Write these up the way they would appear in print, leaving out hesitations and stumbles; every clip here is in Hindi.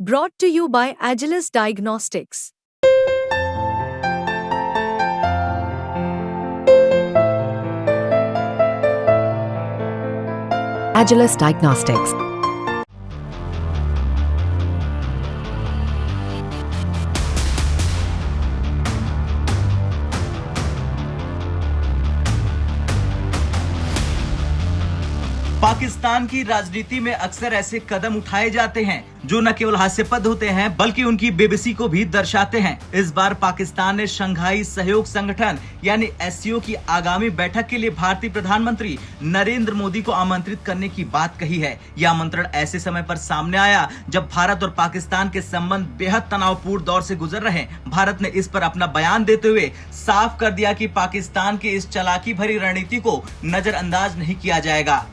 Brought to you by Agilus Diagnostics. Agilus Diagnostics. Pakistan की राजनीति में अक्सर ऐसे कदम उठाए जाते हैं जो न केवल हास्यास्पद होते हैं बल्कि उनकी बेबसी को भी दर्शाते हैं। इस बार पाकिस्तान ने शंघाई सहयोग संगठन यानी एससीओ की आगामी बैठक के लिए भारतीय प्रधानमंत्री नरेंद्र मोदी को आमंत्रित करने की बात कही है। यह आमंत्रण ऐसे समय पर सामने आया जब भारत और पाकिस्तान के संबंध बेहद तनावपूर्ण दौर से गुजर रहे हैं। भारत ने इस पर अपना बयान देते हुए साफ कर दिया कि पाकिस्तान की इस चालाकी भरी रणनीति को नजरअंदाज नहीं किया जाएगा।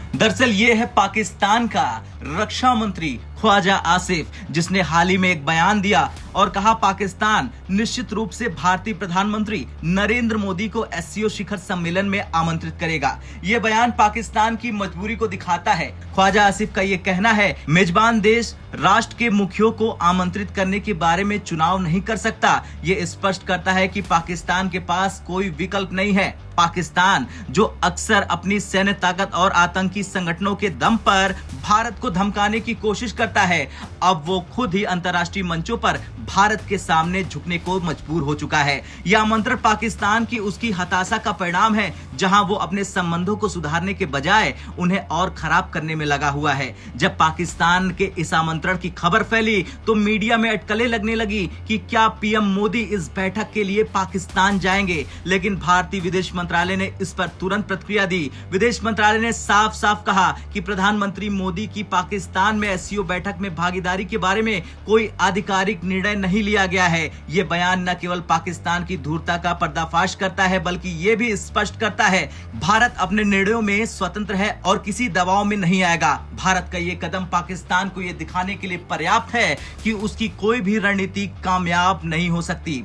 दरअसल ये है पाकिस्तान का रक्षा मंत्री ख्वाजा आसिफ, जिसने हाल ही में एक बयान दिया और कहा पाकिस्तान निश्चित रूप से भारतीय प्रधानमंत्री नरेंद्र मोदी को एससीओ शिखर सम्मेलन में आमंत्रित करेगा। ये बयान पाकिस्तान की मजबूरी को दिखाता है। ख्वाजा आसिफ का ये कहना है, मेजबान देश राष्ट्र के मुखियों को आमंत्रित करने के बारे में चुनाव नहीं कर सकता। ये स्पष्ट करता है कि पाकिस्तान के पास कोई विकल्प नहीं है। पाकिस्तान जो अक्सर अपनी सैन्य ताकत और आतंकी संगठनों के दम पर भारत को धमकाने की कोशिश करता है, अब वो खुद ही अंतर्राष्ट्रीय मंचों पर भारत के सामने झुकने को मजबूर हो चुका है। यह आमंत्रण पाकिस्तान की उसकी हताशा का परिणाम है, जहां वो अपने संबंधों को सुधारने के बजाय उन्हें और खराब करने में लगा हुआ है। जब पाकिस्तान के इस आमंत्रण की खबर फैली तो मीडिया में अटकलें लगने लगी कि क्या पीएम मोदी इस बैठक के लिए पाकिस्तान जाएंगे, लेकिन भारतीय विदेश मंत्रालय ने इस पर तुरंत प्रतिक्रिया दी। विदेश मंत्रालय ने साफ साफ कहा कि प्रधानमंत्री मोदी की पाकिस्तान में एससीओ बैठक में भागीदारी के बारे में कोई आधिकारिक निर्णय नहीं लिया गया है। यह बयान न केवल पाकिस्तान की धूर्तता का पर्दाफाश करता है बल्कि यह भी स्पष्ट करता है भारत अपने निर्णयों में स्वतंत्र है और किसी दबाव में नहीं आएगा। भारत का यह कदम पाकिस्तान को यह दिखाने के लिए पर्याप्त है कि उसकी कोई भी रणनीति कामयाब नहीं हो सकती।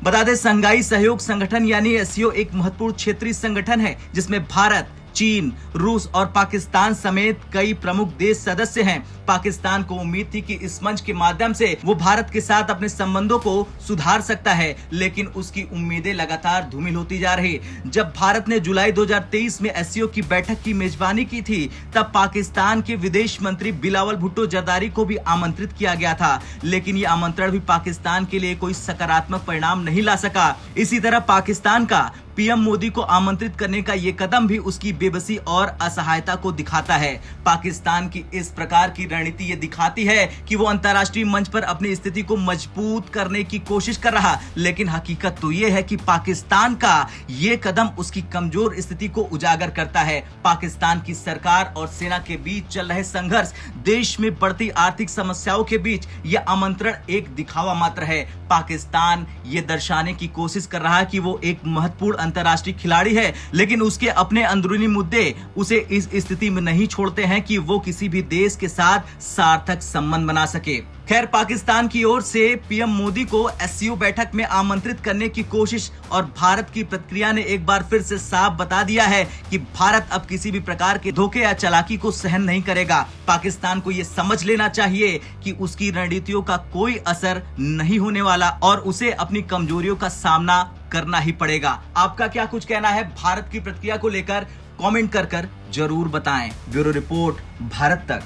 बता दें, शंघाई सहयोग संगठन यानी एससीओ एक महत्वपूर्ण क्षेत्रीय संगठन है जिसमें भारत, चीन, रूस और पाकिस्तान समेत कई प्रमुख देश सदस्य हैं। पाकिस्तान को उम्मीद थी कि इस मंच के माध्यम से वो भारत के साथ अपने संबंधों को सुधार सकता है, लेकिन उसकी उम्मीदें लगातार धूमिल होती जा रही। जब भारत ने जुलाई 2023 में एससीओ की बैठक की मेजबानी की थी, तब पाकिस्तान के विदेश मंत्री बिलावल भुट्टो जरदारी को भी आमंत्रित किया गया था, लेकिन ये आमंत्रण भी पाकिस्तान के लिए कोई सकारात्मक परिणाम नहीं ला सका। इसी तरह पाकिस्तान का पीएम मोदी को आमंत्रित करने का ये कदम भी उसकी बेबसी और असहायता को दिखाता है। पाकिस्तान की इस प्रकार की रणनीति ये दिखाती है कि वो अंतर्राष्ट्रीय मंच पर अपनी स्थिति को मजबूत करने की कोशिश कर रहा, लेकिन हकीकत तो ये है कि पाकिस्तान का ये कदम उसकी कमजोर स्थिति को उजागर करता है। पाकिस्तान की सरकार और सेना के बीच चल रहे संघर्ष, देश में बढ़ती आर्थिक समस्याओं के बीच यह आमंत्रण एक दिखावा मात्र है। पाकिस्तान ये दर्शाने की कोशिश कर रहा है कि वो एक महत्वपूर्ण अंतर्राष्ट्रीय खिलाड़ी है, लेकिन उसके अपने अंदरूनी मुद्दे उसे इस स्थिति में नहीं छोड़ते हैं कि वो किसी भी देश के साथ सार्थक संबंध बना सके। खैर, पाकिस्तान की ओर से पीएम मोदी को एससीओ बैठक में आमंत्रित करने की कोशिश और भारत की प्रतिक्रिया ने एक बार फिर से साफ बता दिया है कि भारत अब किसी भी प्रकार के धोखे या चालाकी को सहन नहीं करेगा। पाकिस्तान को यह समझ लेना चाहिए कि उसकी रणनीतियों का कोई असर नहीं होने वाला और उसे अपनी कमजोरियों का सामना करना ही पड़ेगा। आपका क्या कुछ कहना है भारत की प्रतिक्रिया को लेकर? कमेंट कर जरूर बताएं। ब्यूरो रिपोर्ट, भारत तक।